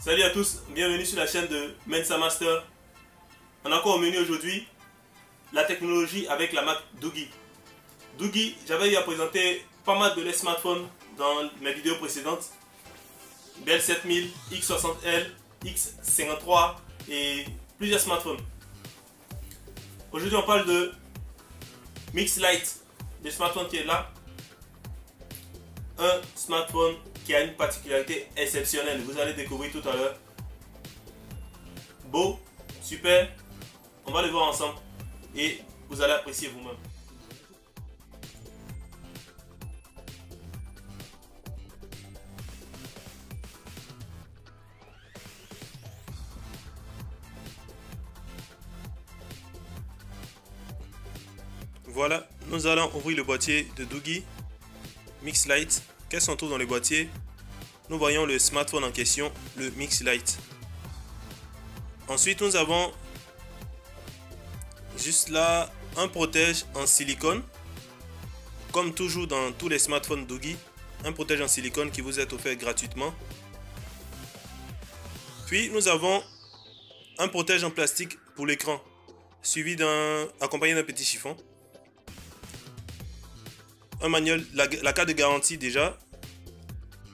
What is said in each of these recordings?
Salut à tous, bienvenue sur la chaîne de Mensa Master. On a encore au menu aujourd'hui la technologie avec la marque Doogee. Doogee, j'avais eu à présenter pas mal de les smartphones dans mes vidéos précédentes. Dell 7000, X60L, X53 et plusieurs smartphones. Aujourd'hui on parle de Mix Lite, le smartphone qui est là. Un smartphone qui a une particularité exceptionnelle, vous allez découvrir tout à l'heure. Beau, super, on va le voir ensemble et vous allez apprécier vous-même. Voilà, nous allons ouvrir le boîtier de Doogee Mix Lite. Qu'est-ce qu'on trouve dans le boîtier? Nous voyons le smartphone en question, le Mix Lite. Ensuite, nous avons juste là un protège en silicone. Comme toujours dans tous les smartphones Doogee, un protège en silicone qui vous est offert gratuitement. Puis nous avons un protège en plastique pour l'écran, accompagné d'un petit chiffon. Un manuel, la carte de garantie déjà,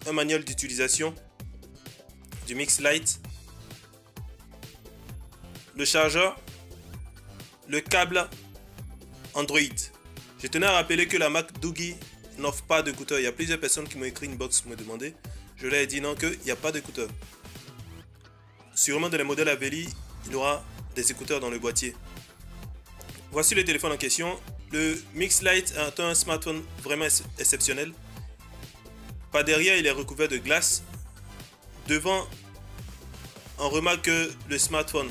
un manuel d'utilisation du Mix Lite, le chargeur, le câble Android. Je tenais à rappeler que la marque Doogee n'offre pas d'écouteurs. Il y a plusieurs personnes qui m'ont écrit une box pour me demander. Je leur ai dit non, qu'il n'y a pas d'écouteurs. Sûrement dans les modèles à venir, il y aura des écouteurs dans le boîtier. Voici le téléphone en question. Le Mix Lite est un smartphone vraiment exceptionnel. Par derrière, il est recouvert de glace. Devant, on remarque que le smartphone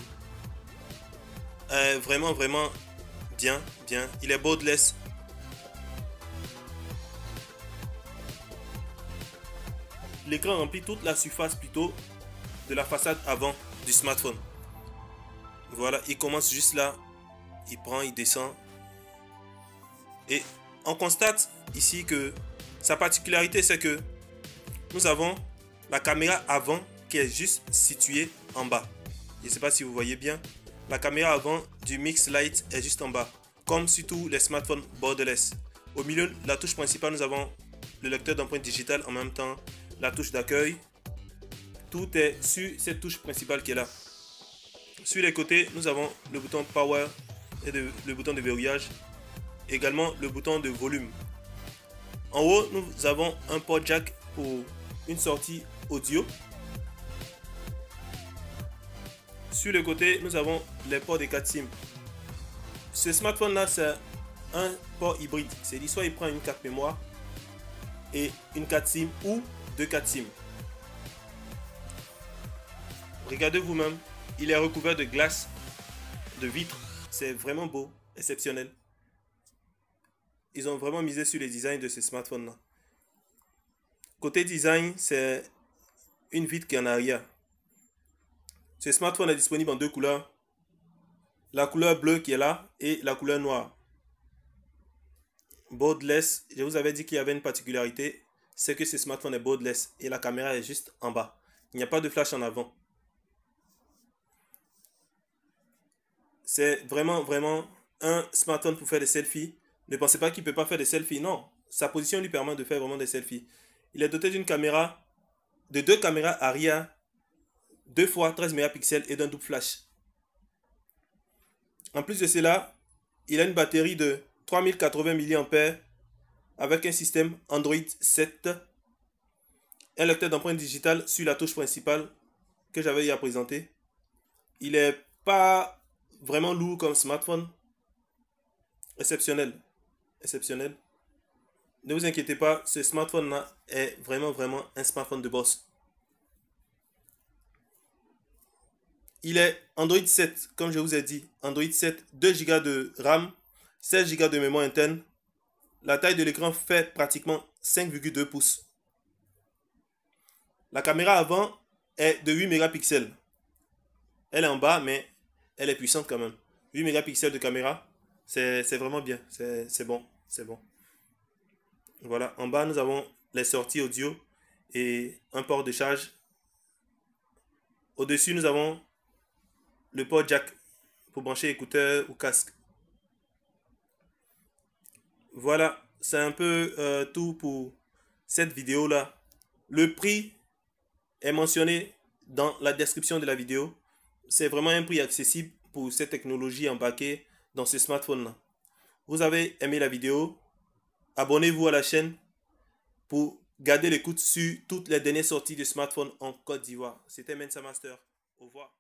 est vraiment bien. Il est borderless. L'écran remplit toute la surface plutôt de la façade avant du smartphone. Voilà, il commence juste là. Il prend, il descend. Et on constate ici que sa particularité, c'est que nous avons la caméra avant qui est juste située en bas. Je ne sais pas si vous voyez bien. La caméra avant du Mix Lite est juste en bas, comme sur tous les smartphones borderless. Au milieu de la touche principale, nous avons le lecteur d'empreintes digitales, en même temps la touche d'accueil. Tout est sur cette touche principale qui est là. Sur les côtés, nous avons le bouton Power et le bouton de verrouillage. Également le bouton de volume. En haut, nous avons un port jack pour une sortie audio. Sur le côté, nous avons les ports de 4 SIM. Ce smartphone là, c'est un port hybride. C'est-à-dire soit il prend une carte mémoire et une 4 SIM ou deux 4 SIM. Regardez vous-même, il est recouvert de glace, de vitres. C'est vraiment beau, exceptionnel. Ils ont vraiment misé sur les designs de ce smartphone là. Côté design, c'est une vitre qui est en arrière. Ce smartphone est disponible en deux couleurs. La couleur bleue qui est là et la couleur noire. Borderless, je vous avais dit qu'il y avait une particularité, c'est que ce smartphone est borderless et la caméra est juste en bas. Il n'y a pas de flash en avant. C'est vraiment un smartphone pour faire des selfies. Ne pensez pas qu'il ne peut pas faire des selfies, non. Sa position lui permet de faire vraiment des selfies. Il est doté d'une caméra, de deux caméras arrière, 2 fois 13 mégapixels et d'un double flash. En plus de cela, il a une batterie de 3080 mAh avec un système Android 7, un lecteur d'empreintes digitales sur la touche principale que j'avais eu à présenter. Il n'est pas vraiment lourd comme smartphone. Exceptionnel. Ne vous inquiétez pas, ce smartphone là est vraiment un smartphone de boss. Il est Android 7, comme je vous ai dit. Android 7, 2 Go de RAM, 16 Go de mémoire interne. La taille de l'écran fait pratiquement 5,2 pouces. La caméra avant est de 8 mégapixels. Elle est en bas, mais elle est puissante quand même. 8 mégapixels de caméra, c'est vraiment bien. C'est bon. Voilà, en bas, nous avons les sorties audio et un port de charge Au-dessus, nous avons le port jack pour brancher écouteurs ou casque. Voilà, c'est un peu tout pour cette vidéo-là. Le prix est mentionné dans la description de la vidéo. C'est vraiment un prix accessible pour cette technologie embarquée dans ce smartphone-là. Vous avez aimé la vidéo? Abonnez-vous à la chaîne pour garder l'écoute sur toutes les dernières sorties de smartphones en Côte d'Ivoire. C'était Mensa Master. Au revoir.